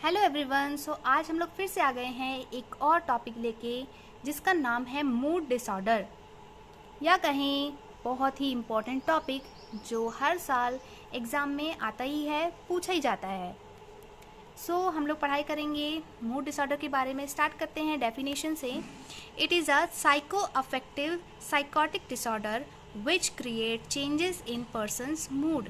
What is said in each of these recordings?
Hello everyone. आज हम लोग फिर से आ गए हैं एक और टॉपिक लेके जिसका नाम है मूड डिसऑर्डर, या कहें बहुत ही इम्पोर्टेंट टॉपिक जो हर साल एग्ज़ाम में आता ही है, पूछा ही जाता है। हम लोग पढ़ाई करेंगे मूड डिसऑर्डर के बारे में। स्टार्ट करते हैं डेफिनेशन से। It is a psycho affective psychotic disorder which create changes in persons mood.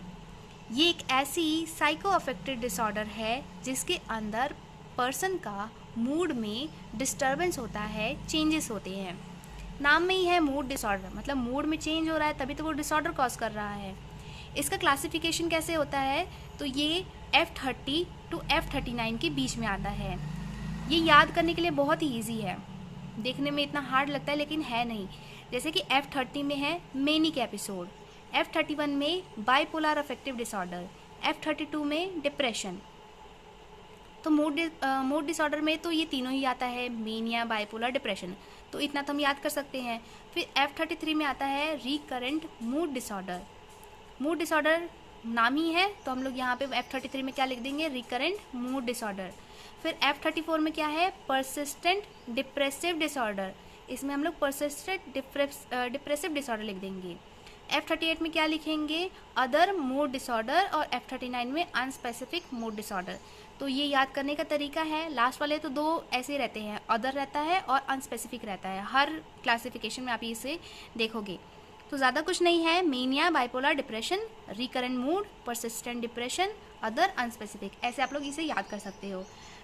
ये एक ऐसी साइको अफेक्टेड डिसऑर्डर है जिसके अंदर पर्सन का मूड में डिस्टर्बेंस होता है, चेंजेस होते हैं। नाम में ही है मूड डिसऑर्डर, मतलब मूड में चेंज हो रहा है तभी तो वो डिसऑर्डर कॉज कर रहा है। इसका क्लासिफिकेशन कैसे होता है, तो ये F30 टू F39 के बीच में आता है। ये याद करने के लिए बहुत ही ईजी है, देखने में इतना हार्ड लगता है लेकिन है नहीं। जैसे कि F30 में है मैनिक एपिसोड, F31 में बाइपोलर अफेक्टिव डिसऑर्डर, F32 में डिप्रेशन। तो मूड डिसऑर्डर में तो ये तीनों ही आता है, मेनिया, बाइपोलर, डिप्रेशन। तो इतना तो हम याद कर सकते हैं। फिर F33 में आता है recurrent mood disorder. Mood disorder नाम ही है तो हम लोग यहाँ पे F33 में क्या लिख देंगे, रिकरेंट मूड डिसऑर्डर। फिर F34 में क्या है, परसिस्टेंट डिप्रेसिव डिसऑर्डर। इसमें हम लोग परसिस्टेंट डिप्रेसिव डिसऑर्डर लिख देंगे। F38 में क्या लिखेंगे, अदर मूड डिसऑर्डर। और F39 में अनस्पेसिफिक मूड डिसऑर्डर। तो ये याद करने का तरीका है। लास्ट वाले तो दो ऐसे रहते हैं, अदर रहता है और अनस्पेसिफिक रहता है। हर क्लासिफिकेशन में आप इसे देखोगे। तो ज़्यादा कुछ नहीं है, mania, bipolar, depression, recurrent mood, persistent depression, other, unspecific, ऐसे आप लोग इसे याद कर सकते हो।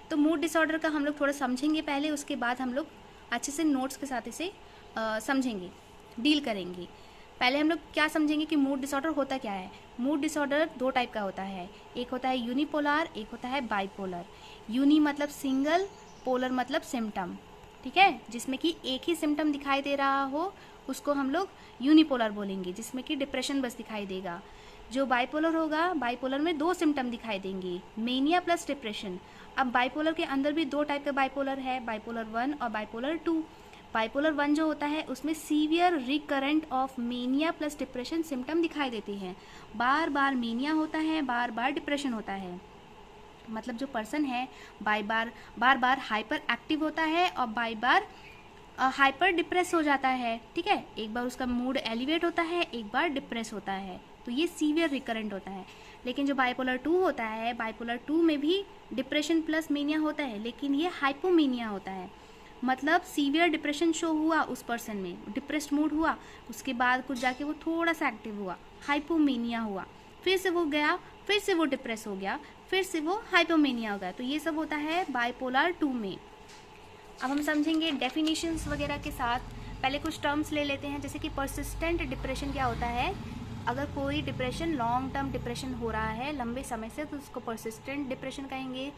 तो मूड डिसऑर्डर का हम लोग थोड़ा समझेंगे पहले, उसके बाद हम लोग अच्छे से नोट्स के साथ इसे समझेंगे, डील करेंगे। पहले हम लोग क्या समझेंगे कि मूड डिसऑर्डर होता क्या है। मूड डिसऑर्डर दो टाइप का होता है, एक होता है यूनिपोलर, एक होता है बाइपोलर। यूनि मतलब सिंगल, पोलर मतलब सिम्टम, ठीक है। जिसमें कि एक ही सिम्टम दिखाई दे रहा हो उसको हम लोग यूनिपोलर बोलेंगे, जिसमें कि डिप्रेशन बस दिखाई देगा। जो बाइपोलर होगा, बाइपोलर में दो सिम्टम दिखाई देंगे, मेनिया प्लस डिप्रेशन। अब बाइपोलर के अंदर भी दो टाइप का बाइपोलर है, बाइपोलर 1 और बाइपोलर 2। बाइपोलर 1 जो होता है उसमें severe recurrent of mania plus depression symptom दिखाई देते हैं। बार बार मेनिया होता है, बार बार डिप्रेशन होता है। मतलब जो पर्सन है बार बार हाइपर एक्टिव होता है और बार हाइपर डिप्रेस हो जाता है, ठीक है। एक बार उसका मूड एलिवेट होता है, एक बार डिप्रेस होता है, तो ये सीवियर रिकरेंट होता है। लेकिन जो बाइपोलर 2 होता है, बाइपोलर 2 में भी डिप्रेशन प्लस मेनिया होता है, लेकिन ये हाइपोमेनिया होता है। मतलब सीवियर डिप्रेशन शो हुआ उस पर्सन में, डिप्रेस्ड मूड हुआ, उसके बाद कुछ जाके वो थोड़ा सा एक्टिव हुआ, हाइपोमेनिया हुआ, फिर से वो गया, फिर से वो डिप्रेस हो गया, फिर से वो हाइपोमेनिया हो गया। तो ये सब होता है बाइपोलर 2 में। अब हम समझेंगे डेफिनेशंस वगैरह के साथ। पहले कुछ टर्म्स ले लेते हैं, जैसे कि परसिस्टेंट डिप्रेशन क्या होता है। अगर कोई डिप्रेशन लॉन्ग टर्म डिप्रेशन हो रहा है लंबे समय से तो उसको परसिस्टेंट डिप्रेशन कहेंगे।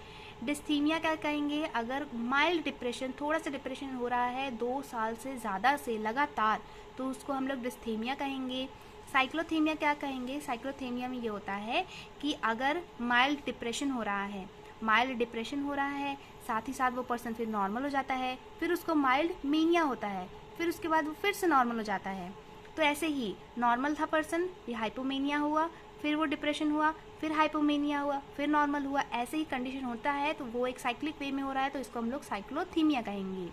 डिस्थीमिया क्या कहेंगे, अगर माइल्ड डिप्रेशन, थोड़ा सा डिप्रेशन हो रहा है 2 साल से ज़्यादा से लगातार, तो उसको हम लोग डिस्थीमिया कहेंगे। साइक्लोथीमिया क्या कहेंगे, साइक्लोथीमिया में ये होता है कि अगर माइल्ड डिप्रेशन हो रहा है, माइल्ड डिप्रेशन हो रहा है, साथ ही साथ वो पर्सन फिर नॉर्मल हो जाता है, फिर उसको माइल्ड मेनिया होता है, फिर उसके बाद वो फिर से नॉर्मल हो जाता है। तो ऐसे ही नॉर्मल था पर्सन, ये हाइपोमेनिया हुआ, फिर वो डिप्रेशन हुआ, फिर हाइपोमेनिया हुआ, फिर नॉर्मल हुआ, ऐसे ही कंडीशन होता है। तो वो एक साइक्लिक वे में हो रहा है, तो इसको हम लोग साइक्लोथीमिया कहेंगे।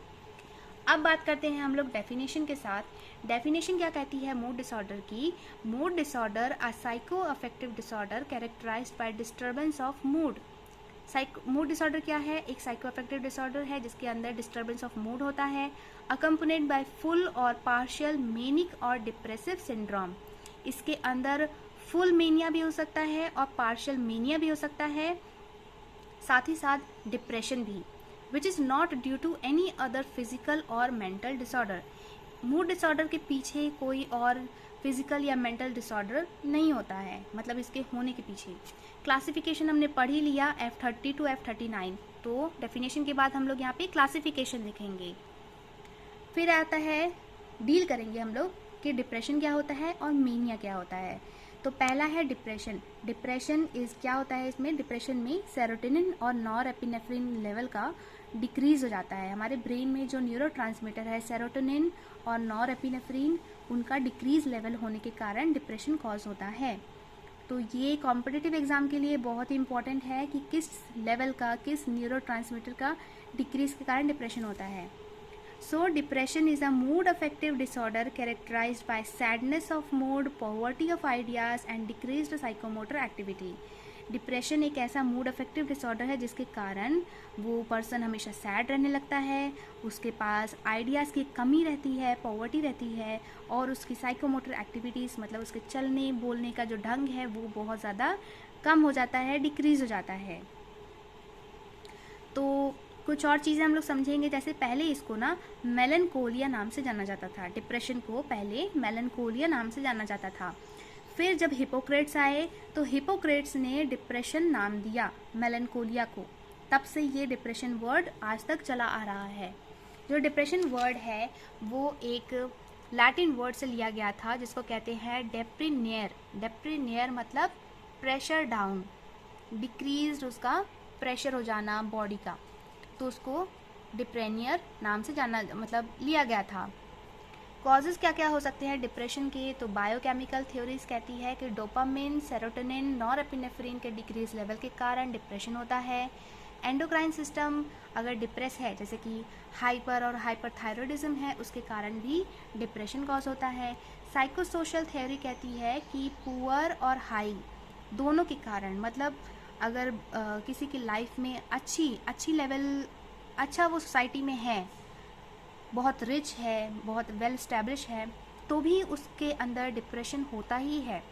अब बात करते हैं हम लोग डेफिनेशन के साथ। डेफिनेशन क्या कहती है मूड डिसऑर्डर की, mood disorder a psycho affective disorder characterized by disturbance of mood. Mood disorder क्या है, एक साइको अफेक्टिव डिसऑर्डर है जिसके अंदर डिस्टर्बेंस ऑफ मूड होता है, अकम्पनीड बाय फुल और पार्शियल मेनिक और डिप्रेसिव सिंड्रोम। इसके अंदर फुल मेनिया भी हो सकता है और पार्शियल मेनिया भी हो सकता है, साथ ही साथ डिप्रेशन भी, which is not due to any other physical और मेंटल डिसऑर्डर। मूड डिसऑर्डर के पीछे कोई और फिजिकल या मेंटल डिसऑर्डर नहीं होता है, मतलब इसके होने के पीछे। क्लासिफिकेशन हमने पढ़ ही लिया, F30 टू F39। तो डेफिनेशन के बाद हम लोग यहाँ पे क्लासिफिकेशन लिखेंगे। फिर आता है, डील करेंगे हम लोग कि डिप्रेशन क्या होता है और मेनिया क्या होता है। तो पहला है डिप्रेशन। डिप्रेशन इज क्या होता है, इसमें डिप्रेशन में सेरोटोनिन और नॉरएपिनेफ्रिन लेवल का डिक्रीज हो जाता है। हमारे ब्रेन में जो न्यूरोट्रांसमीटर है सेरोटोनिन और नॉरएपिनेफ्रिन, उनका डिक्रीज लेवल होने के कारण डिप्रेशन कॉज होता है। तो ये कॉम्पिटिटिव एग्ज़ाम के लिए बहुत ही इंपॉर्टेंट है कि किस लेवल का, किस न्यूरोट्रांसमीटर का डिक्रीज के कारण डिप्रेशन होता है। So depression is a mood affective disorder characterized by sadness of mood, poverty of ideas and decreased psychomotor activity. Depression एक ऐसा मूड अफेक्टिव डिसऑर्डर है जिसके कारण वो पर्सन हमेशा सैड रहने लगता है, उसके पास आइडियाज़ की कमी रहती है, पॉवर्टी रहती है, और उसकी साइकोमोटर एक्टिविटीज़ मतलब उसके चलने बोलने का जो ढंग है वो बहुत ज़्यादा कम हो जाता है, डिक्रीज़ हो जाता है। तो कुछ और चीज़ें हम लोग समझेंगे, जैसे पहले इसको ना मेलनकोलिया नाम से जाना जाता था। डिप्रेशन को पहले मेलनकोलिया नाम से जाना जाता था। फिर जब हिपोक्रेट्स आए तो हिपोक्रेट्स ने डिप्रेशन नाम दिया मेलनकोलिया को। तब से ये डिप्रेशन वर्ड आज तक चला आ रहा है। जो डिप्रेशन वर्ड है वो एक लैटिन वर्ड से लिया गया था जिसको कहते हैं डेप्रीनियर। डेप्रीनियर मतलब प्रेशर डाउन, डिक्रीज उसका प्रेशर हो जाना बॉडी का, तो उसको डिप्रेनियर नाम से जाना मतलब लिया गया था। कॉजेज़ क्या क्या हो सकते हैं डिप्रेशन के, तो बायोकेमिकल थ्योरीज कहती है कि डोपामिन, सेरोटोनिन, नॉरएपिनेफ्रिन के डिक्रीज लेवल के कारण डिप्रेशन होता है। एंडोक्राइन सिस्टम अगर डिप्रेस है, जैसे कि हाइपर और हाइपरथायरॉयडिज्म है, उसके कारण भी डिप्रेशन कॉज होता है। साइकोसोशल थ्योरी कहती है कि पुअर और हाई दोनों के कारण, मतलब अगर किसी की लाइफ में अच्छी लेवल, अच्छा वो सोसाइटी में है, बहुत रिच है, बहुत वेल इस्टेब्लिश है, तो भी उसके अंदर डिप्रेशन होता ही है।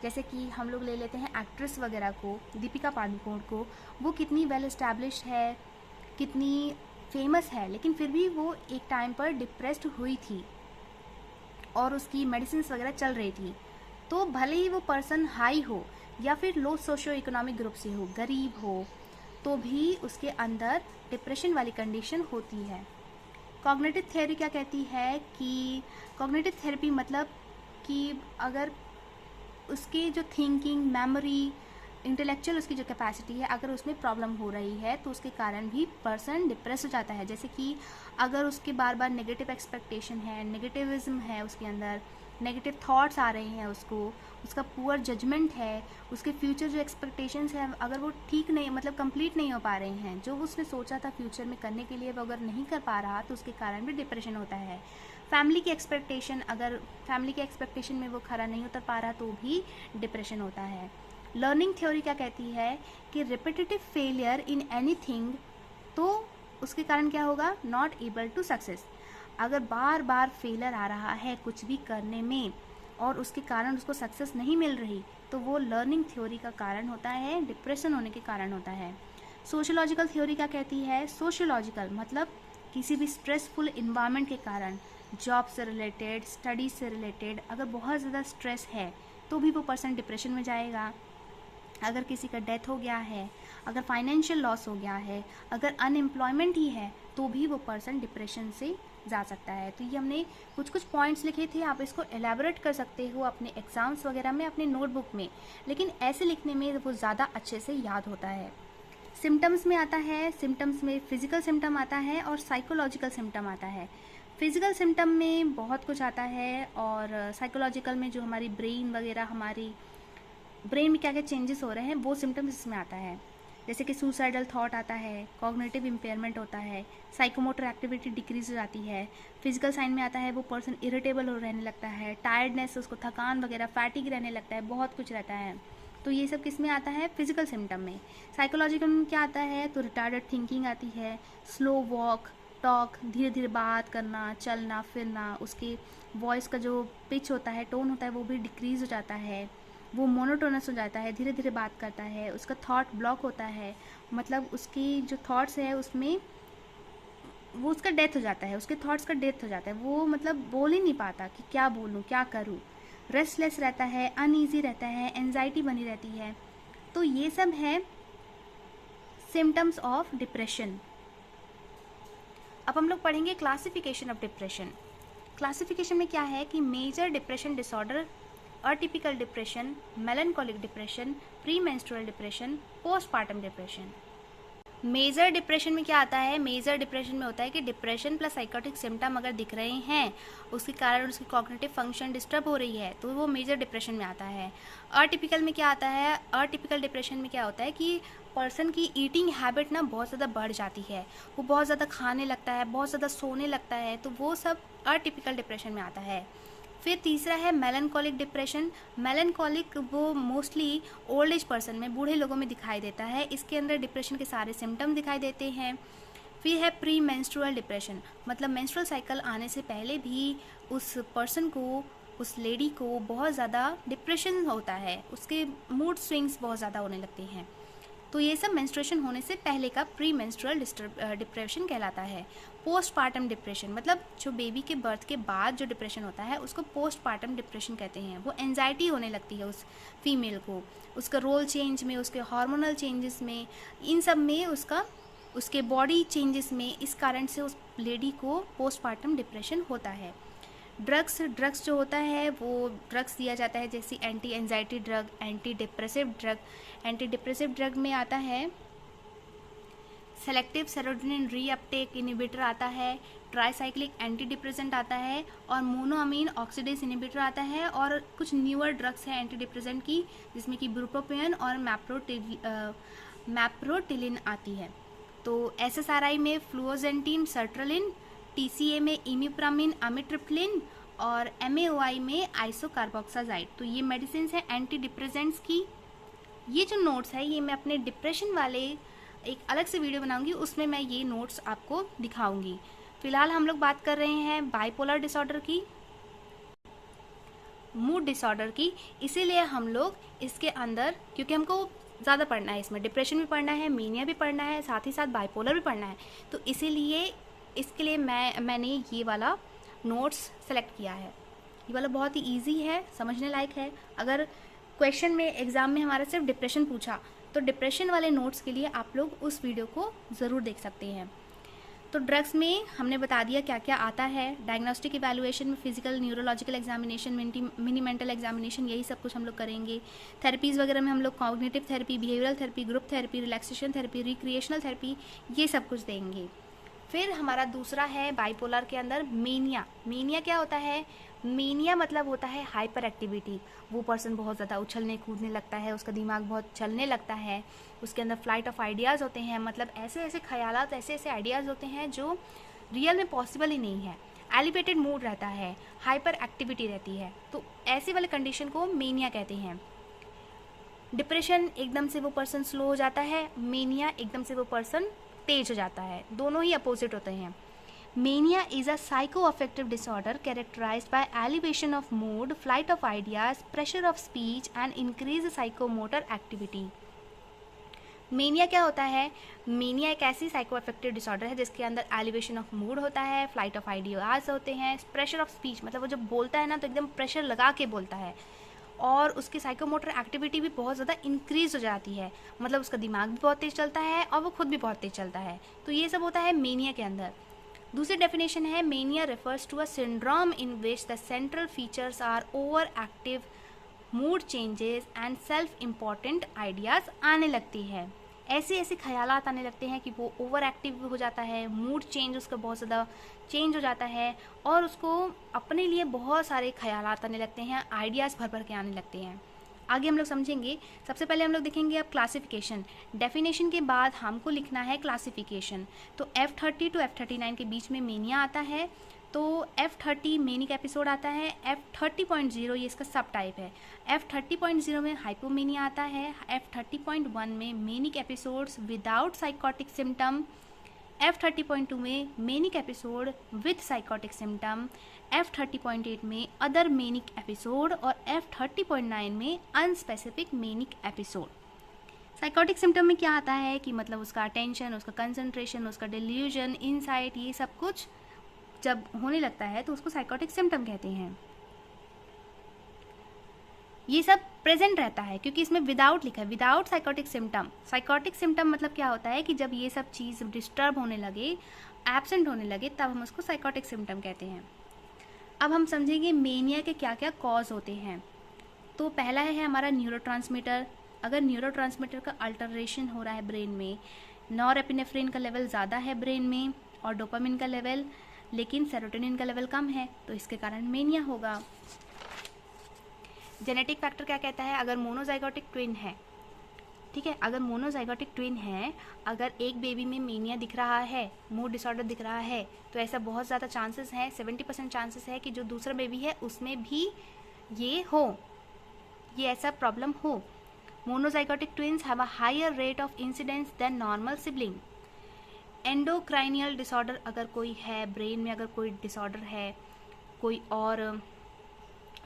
जैसे कि हम लोग ले लेते हैं एक्ट्रेस वगैरह को, दीपिका पादुकोण को, वो कितनी वेल इस्टेब्लिश है, कितनी फेमस है, लेकिन फिर भी वो एक टाइम पर डिप्रेस्ड हुई थी और उसकी मेडिसिन वगैरह चल रही थी। तो भले ही वो पर्सन हाई हो या फिर लो सोशो इकोनॉमिक ग्रुप से हो, गरीब हो, तो भी उसके अंदर डिप्रेशन वाली कंडीशन होती है। कॉग्निटिव थ्योरी क्या कहती है कि कॉग्निटिव थेरेपी मतलब कि अगर उसकी जो थिंकिंग, मेमोरी, इंटेलेक्चुअल उसकी जो कैपेसिटी है, अगर उसमें प्रॉब्लम हो रही है तो उसके कारण भी पर्सन डिप्रेस हो जाता है। जैसे कि अगर उसके बार बार नेगेटिव एक्सपेक्टेशन है, नेगेटिविज्म है, उसके अंदर नेगेटिव थॉट्स आ रहे हैं, उसका पुअर जजमेंट है, उसके फ्यूचर जो एक्सपेक्टेशंस हैं अगर वो ठीक नहीं, मतलब कंप्लीट नहीं हो पा रहे हैं, जो उसने सोचा था फ्यूचर में करने के लिए वो अगर नहीं कर पा रहा, तो उसके कारण भी डिप्रेशन होता है। फैमिली की एक्सपेक्टेशन, अगर फैमिली के एक्सपेक्टेशन में वो खरा नहीं उतर पा रहा तो भी डिप्रेशन होता है। लर्निंग थ्योरी क्या कहती है कि रिपीटेटिव फेलियर इन एनीथिंग, तो उसके कारण क्या होगा, नॉट एबल टू सक्सेस। अगर बार बार फेलियर आ रहा है कुछ भी करने में और उसके कारण उसको सक्सेस नहीं मिल रही, तो वो लर्निंग थ्योरी का कारण होता है, डिप्रेशन होने के कारण होता है। सोशियोलॉजिकल थ्योरी क्या कहती है, सोशियोलॉजिकल मतलब किसी भी स्ट्रेसफुल इन्वायरमेंट के कारण, जॉब से रिलेटेड, स्टडीज से रिलेटेड, अगर बहुत ज़्यादा स्ट्रेस है तो भी वो पर्सन डिप्रेशन में जाएगा। अगर किसी का डेथ हो गया है, अगर फाइनेंशियल लॉस हो गया है, अगर अनएम्प्लॉयमेंट ही है, तो भी वो पर्सन डिप्रेशन से जा सकता है। तो ये हमने कुछ पॉइंट्स लिखे थे, आप इसको एलैबोरेट कर सकते हो अपने एग्जाम्स वगैरह में, अपने नोटबुक में, लेकिन ऐसे लिखने में वो ज़्यादा अच्छे से याद होता है। सिम्टम्स में आता है, सिम्टम्स में फिजिकल सिम्टम आता है और साइकोलॉजिकल सिम्टम आता है। फिजिकल सिम्टम में बहुत कुछ आता है और साइकोलॉजिकल में जो हमारी ब्रेन वगैरह, हमारी ब्रेन में क्या क्या चेंजेस हो रहे हैं वो सिम्टम्स इसमें आता है। जैसे कि सुसाइडल थॉट आता है, कॉग्निटिव इम्पेयरमेंट होता है, साइकोमोटर एक्टिविटी डिक्रीज हो जाती है। फिजिकल साइन में आता है वो पर्सन इरिटेबल हो रहने लगता है, टायर्डनेस, उसको थकान वगैरह, फैटिग रहने लगता है, बहुत कुछ रहता है। तो ये सब किस में आता है, फिजिकल सिम्टम में। साइकोलॉजिकल में क्या आता है, तो रिटार्डेड थिंकिंग आती है, स्लो वॉक टॉक, धीरे धीरे बात करना, चलना फिरना, उसकी वॉइस का जो पिच होता है, टोन होता है, वो भी डिक्रीज हो जाता है, वो मोनोटोनस हो जाता है, धीरे धीरे बात करता है, उसका थॉट ब्लॉक होता है, मतलब उसकी जो थॉट्स है उसमें वो उसका डेथ हो जाता है, उसके थॉट्स का डेथ हो जाता है, वो मतलब बोल ही नहीं पाता कि क्या बोलूँ, क्या करूँ, रेस्टलेस रहता है, अनईजी रहता है, एंजाइटी बनी रहती है। तो ये सब है सिम्टम्स ऑफ डिप्रेशन। अब हम लोग पढ़ेंगे क्लासिफिकेशन ऑफ डिप्रेशन। क्लासिफिकेशन में क्या है कि major depression disorder, atypical depression, melancholic depression, pre menstrual depression, postpartum depression. Major depression में क्या आता है? मेजर डिप्रेशन में होता है कि डिप्रेशन प्लस साइकोटिक सिम्टम अगर दिख रहे हैं, उसके कारण उसकी कॉग्निटिव फंक्शन डिस्टर्ब हो रही है, तो वो मेजर डिप्रेशन में आता है। अटिपिकल में क्या आता है? अटिपिकल डिप्रेशन में क्या होता है कि पर्सन की ईटिंग हैबिट ना बहुत ज़्यादा बढ़ जाती है, वो बहुत ज़्यादा खाने लगता है, बहुत ज़्यादा सोने लगता है, तो वो सब अटिपिकल डिप्रेशन में आता है। फिर तीसरा है मेलनकॉलिक डिप्रेशन। मेलनकॉलिक वो मोस्टली ओल्ड एज पर्सन में, बूढ़े लोगों में दिखाई देता है। इसके अंदर डिप्रेशन के सारे सिम्टम दिखाई देते हैं। फिर है प्री मेंस्ट्रुअल डिप्रेशन, मतलब मेंस्ट्रुअल साइकिल आने से पहले भी उस पर्सन को, उस लेडी को बहुत ज़्यादा डिप्रेशन होता है, उसके मूड स्विंग्स बहुत ज़्यादा होने लगते हैं। तो ये सब मेंस्ट्रुएशन होने से पहले का प्री मेंस्ट्रुअल डिप्रेशन कहलाता है। पोस्टपार्टम डिप्रेशन, मतलब जो बेबी के बर्थ के बाद जो डिप्रेशन होता है उसको पोस्टपार्टम डिप्रेशन कहते हैं। वो एंजाइटी होने लगती है उस फीमेल को, उसका रोल चेंज में, उसके हार्मोनल चेंजेस में, इन सब में, उसके बॉडी चेंजेस में, इस कारण से उस लेडी को पोस्टपार्टम डिप्रेशन होता है। ड्रग्स जो होता है वो ड्रग्स दिया जाता है, जैसे anti anxiety drug, anti depressive drug. Anti depressive drug में आता है सेलेक्टिव सेरोटोनिन रीअपटेक इनहिबिटर आता है, ट्राईसाइक्लिक एंटी डिप्रेसेंट आता है, और मोनोअमीन ऑक्सीडेज इनहिबिटर आता है, और कुछ न्यूअर ड्रग्स हैं एंटी डिप्रेसेंट की, जिसमें कि ब्रूप्रोपियन और मैप्रोटिलिन आती है। तो एसएसआरआई में फ्लुओजेंटिन, सर्ट्रलिन, टीसीए में इमिप्रामिन, अमिट्रिप्टिलिन, और एमएओआई में आइसोकार्बोक्साजाइड। तो ये मेडिसिन है एंटी डिप्रेसेंट्स की। ये जो नोट्स है ये मैं अपने डिप्रेशन वाले एक अलग से वीडियो बनाऊंगी, उसमें मैं ये नोट्स आपको दिखाऊंगी। फिलहाल हम लोग बात कर रहे हैं बाइपोलर डिसऑर्डर की, मूड डिसऑर्डर की। इसीलिए हम लोग इसके अंदर, क्योंकि हमको ज़्यादा पढ़ना है, इसमें डिप्रेशन भी पढ़ना है, मेनिया भी पढ़ना है, साथ ही साथ बाइपोलर भी पढ़ना है, तो इसीलिए इसके लिए मैंने ये वाला नोट्स सेलेक्ट किया है। ये वाला बहुत ही इजी है, समझने लायक है। अगर क्वेश्चन में, एग्ज़ाम में हमारा सिर्फ डिप्रेशन पूछा, तो डिप्रेशन वाले नोट्स के लिए आप लोग उस वीडियो को ज़रूर देख सकते हैं। तो ड्रग्स में हमने बता दिया क्या क्या आता है। डायग्नोस्टिक इवैल्यूएशन में physical, neurological examination, mini mental examination, यही सब कुछ हम लोग करेंगे। थेरेपीज़ वगैरह में हम लोग cognitive therapy, behavioural therapy, group therapy, relaxation therapy, recreational therapy, ये सब कुछ देंगे। फिर हमारा दूसरा है बाइपोलर के अंदर मेनिया। मेनिया क्या होता है? मेनिया मतलब होता है हाइपर एक्टिविटी। वो पर्सन बहुत ज़्यादा उछलने कूदने लगता है, उसका दिमाग बहुत चलने लगता है, उसके अंदर फ्लाइट ऑफ आइडियाज़ होते हैं, मतलब ऐसे ऐसे ख्यालात, ऐसे ऐसे आइडियाज़ होते हैं जो रियल में पॉसिबल ही नहीं है। एलिवेटेड मूड रहता है, हाइपर एक्टिविटी रहती है, तो ऐसे वाले कंडीशन को मेनिया कहते हैं। डिप्रेशन एकदम से वो पर्सन स्लो हो जाता है, मेनिया एकदम से वो पर्सन तेज हो जाता है, दोनों ही अपोजिट होते हैं। Mania is a psychoaffective disorder characterized by elevation of mood, flight of ideas, pressure of speech and increased psychomotor activity. Mania क्या होता है? मेनिया एक ऐसी साइकोअफेक्टिव डिसऑर्डर है जिसके अंदर एलिवेशन ऑफ मूड होता है, फ्लाइट ऑफ आइडियाज होते हैं, प्रेशर ऑफ स्पीच, मतलब वो जब बोलता है ना तो एकदम प्रेशर लगा के बोलता है, और उसकी साइकोमोटर एक्टिविटी भी बहुत ज़्यादा इंक्रीज हो जाती है, मतलब उसका दिमाग भी बहुत तेज़ चलता है और वो खुद भी बहुत तेज़ चलता है। तो ये सब होता है मेनिया के अंदर। दूसरी डेफिनेशन है mania refers to a syndrome in which the central features are over active, mood changes and self important ideas आने लगती है। ऐसे ऐसे ख्यालात आने लगते हैं कि वो ओवर एक्टिव हो जाता है, मूड चेंज उसका बहुत ज़्यादा चेंज हो जाता है, और उसको अपने लिए बहुत सारे ख्यालात आने लगते हैं, आइडियाज़ भर भर के आने लगते हैं। आगे हम लोग समझेंगे। सबसे पहले हम लोग देखेंगे अब क्लासिफिकेशन। डेफिनेशन के बाद हमको लिखना है क्लासिफिकेशन। तो F30 टू F39 के बीच में मेनिया आता है, तो F30 मेनिक एपिसोड आता है। F30.0 ये इसका सब टाइप है। F30.0 में हाइपोमेनिया आता है। F30.1 में manic episodes without psychotic symptom. F30.2 में manic episode with psychotic symptom. F30.8 में अदर मेनिक एपिसोड, और F30.9 में unspecific manic episode. Psychotic symptom में क्या आता है कि मतलब उसका अटेंशन, उसका कंसंट्रेशन, उसका डिल्यूजन, इनसाइट, ये सब कुछ जब होने लगता है तो उसको साइकोटिक सिम्टम कहते हैं। ये सब प्रेजेंट रहता है क्योंकि इसमें विदाउट लिखा है, without psychotic symptom. Psychotic symptom मतलब क्या होता है कि जब ये सब चीज़ डिस्टर्ब होने लगे, एब्सेंट होने लगे, तब हम उसको साइकोटिक सिम्टम कहते हैं। अब हम समझेंगे मेनिया के क्या क्या कॉज होते हैं। तो पहला है हमारा न्यूरोट्रांसमीटर। अगर न्यूरोट्रांसमीटर का अल्टरेशन हो रहा है ब्रेन में, नॉरएपिनेफ्रिन का लेवल ज़्यादा है ब्रेन में और डोपामिन का लेवल, लेकिन सेरोटोनिन का लेवल कम है, तो इसके कारण मेनिया होगा। जेनेटिक फैक्टर क्या कहता है, अगर मोनोजाइगोटिक ट्विन है, ठीक है, अगर मोनोजाइगोटिक ट्विन है, अगर एक बेबी में मेनिया दिख रहा है, मूड डिसऑर्डर दिख रहा है, तो ऐसा बहुत ज़्यादा चांसेस है, 70% चांसेस है कि जो दूसरा बेबी है उसमें भी ये हो, ये ऐसा प्रॉब्लम हो। Monozygotic twins have a higher rate of incidence than normal sibling. Endocrinal disorder अगर कोई है, ब्रेन में अगर कोई डिसऑर्डर है, कोई और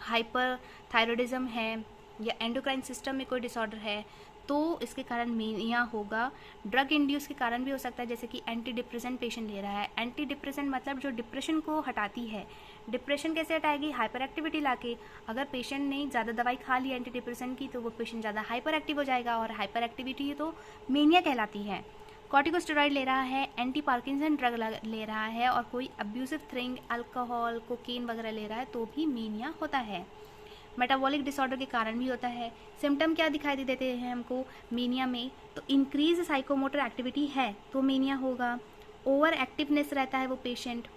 हाइपर थायरॉयडिज्म है या एंडोक्राइन सिस्टम में कोई डिसऑर्डर है, तो इसके कारण मेनिया होगा। ड्रग इंड्यूस के कारण भी हो सकता है, जैसे कि एंटी डिप्रेसेंट पेशेंट ले रहा है। एंटी डिप्रेसेंट मतलब जो डिप्रेशन को हटाती है। डिप्रेशन कैसे हटाएगी, हाइपर एक्टिविटी लाके। अगर पेशेंट ने ज़्यादा दवाई खा ली एंटी डिप्रेसेंट की, तो वो पेशेंट ज़्यादा हाइपर एक्टिव हो जाएगा, और हाइपर एक्टिविटी तो मेनिया कहलाती है। कॉर्टिकोस्टेरॉइड ले रहा है, एंटी पार्किंसन ड्रग ले रहा है, और कोई अब्यूसिव थिंग, अल्कोहल, कोकेन वगैरह ले रहा है, तो भी मेनिया होता है। मेटाबॉलिक डिसऑर्डर के कारण भी होता है। सिम्टम क्या दिखाई देते हैं हमको मेनिया में, तो इंक्रीज साइकोमोटर एक्टिविटी है तो मेनिया होगा। ओवर एक्टिवनेस रहता है वो पेशेंट,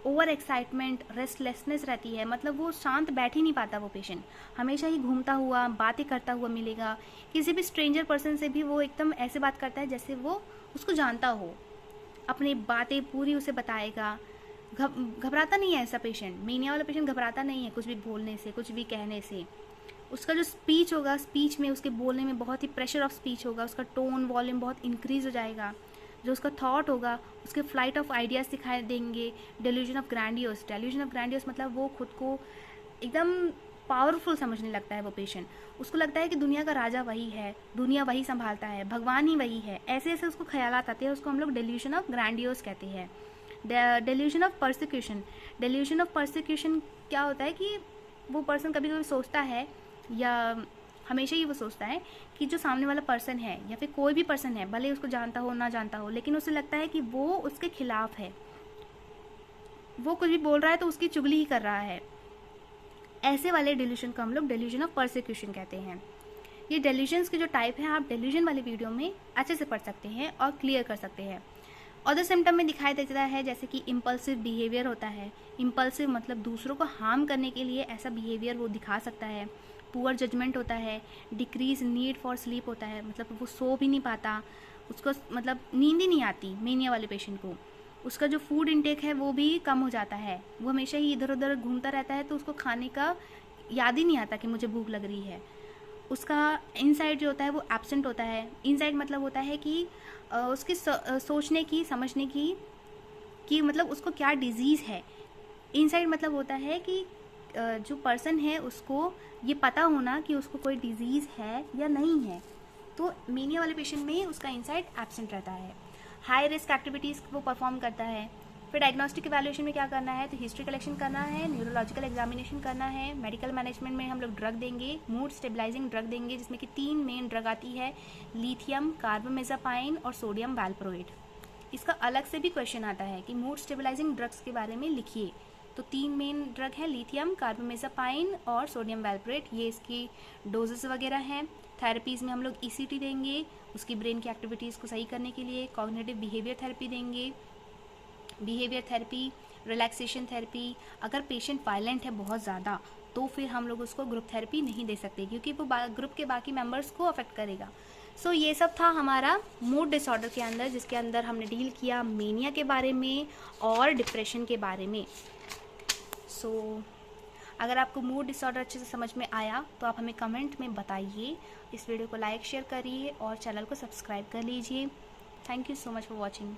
ओवर एक्साइटमेंट, रेस्टलेसनेस रहती है, मतलब वो शांत बैठ ही नहीं पाता वो पेशेंट, हमेशा ही घूमता हुआ, बातें करता हुआ मिलेगा। किसी भी स्ट्रेंजर पर्सन से भी वो एकदम ऐसे बात करता है जैसे वो उसको जानता हो, अपनी बातें पूरी उसे बताएगा। घबराता नहीं है ऐसा पेशेंट, मेनिया वाला पेशेंट घबराता नहीं है कुछ भी बोलने से, कुछ भी कहने से। उसका जो स्पीच होगा, स्पीच में उसके बोलने में बहुत ही प्रेशर ऑफ स्पीच होगा, उसका टोन वॉल्यूम बहुत इंक्रीज हो जाएगा। जो उसका थॉट होगा, उसके फ्लाइट ऑफ आइडियाज़ दिखाई देंगे। Delusion of grandiose, delusion of grandiose मतलब वो खुद को एकदम पावरफुल समझने लगता है वो पेशेंट। उसको लगता है कि दुनिया का राजा वही है, दुनिया वही संभालता है, भगवान ही वही है, ऐसे ऐसे उसको ख्यालात आते हैं। उसको हम लोग डेल्यूजन ऑफ ग्रैंडियोस कहते हैं। Delusion of persecution, delusion of persecution क्या होता है कि वो पर्सन कभी कभी सोचता है, या हमेशा ही वो सोचता है कि जो सामने वाला पर्सन है या फिर कोई भी पर्सन है, भले उसको जानता हो ना जानता हो, लेकिन उसे लगता है कि वो उसके खिलाफ है, वो कुछ भी बोल रहा है तो उसकी चुगली ही कर रहा है। ऐसे वाले डेल्यूजन को हम लोग डेल्यूजन ऑफ परसिक्यूशन कहते हैं। ये डेल्यूजन्स के जो टाइप हैं आप डेल्यूजन वाले वीडियो में अच्छे से पढ़ सकते हैं और क्लियर कर सकते हैं। अदर सिम्टम में दिखाई देता है जैसे कि इम्पल्सिव बिहेवियर होता है। इम्पल्सिव मतलब दूसरों को हार्म करने के लिए ऐसा बिहेवियर वो दिखा सकता है। पुअर जजमेंट होता है। डिक्रीज नीड फॉर स्लीप होता है, मतलब वो सो भी नहीं पाता, उसको मतलब नींद ही नहीं आती मेनिया वाले पेशेंट को। उसका जो फूड इंटेक है वो भी कम हो जाता है, वो हमेशा ही इधर उधर घूमता रहता है, तो उसको खाने का याद ही नहीं आता कि मुझे भूख लग रही है। उसका इनसाइट जो होता है वो एब्सेंट होता है। इनसाइट मतलब होता है कि उसकी सोचने की, समझने की कि मतलब उसको क्या डिजीज़ है। इनसाइट मतलब होता है कि जो पर्सन है उसको ये पता होना कि उसको कोई डिजीज़ है या नहीं है। तो मेनिया वाले पेशेंट में उसका इनसाइट एब्सेंट रहता है। हाई रिस्क एक्टिविटीज़ वो परफॉर्म करता है। फिर डायग्नोस्टिक इवैल्यूएशन में क्या करना है, तो हिस्ट्री कलेक्शन करना है, न्यूरोलॉजिकल एग्जामिनेशन करना है। मेडिकल मैनेजमेंट में हम लोग ड्रग देंगे, मूड स्टेबलाइजिंग ड्रग देंगे, जिसमें कि 3 मेन ड्रग आती है, लिथियम, कार्बामेज़ापाइन और सोडियम वैल्प्रोएट। इसका अलग से भी क्वेश्चन आता है कि मूड स्टेबलाइजिंग ड्रग्स के बारे में लिखिए। तो 3 मेन ड्रग है, लिथियम, कार्बामेज़ापाइन और सोडियम वैल्प्रोएट। ये इसकी डोजेस वगैरह हैं। थेरेपीज़ में हम लोग ECT देंगे उसकी ब्रेन की एक्टिविटीज़ को सही करने के लिए। कॉग्निटिव बिहेवियर थेरेपी देंगे, बिहेवियर थेरेपी, रिलैक्सेशन थेरेपी। अगर पेशेंट वायलेंट है बहुत ज़्यादा तो फिर हम लोग उसको ग्रुप थेरेपी नहीं दे सकते, क्योंकि वो ग्रुप के बाकी मेंबर्स को अफेक्ट करेगा। सो ये सब था हमारा मूड डिसऑर्डर के अंदर, जिसके अंदर हमने डील किया मेनिया के बारे में और डिप्रेशन के बारे में। सो अगर आपको मूड डिसऑर्डर अच्छे से समझ में आया तो आप हमें कमेंट में बताइए। इस वीडियो को लाइक शेयर करिए और चैनल को सब्सक्राइब कर लीजिए। Thank you so much for watching.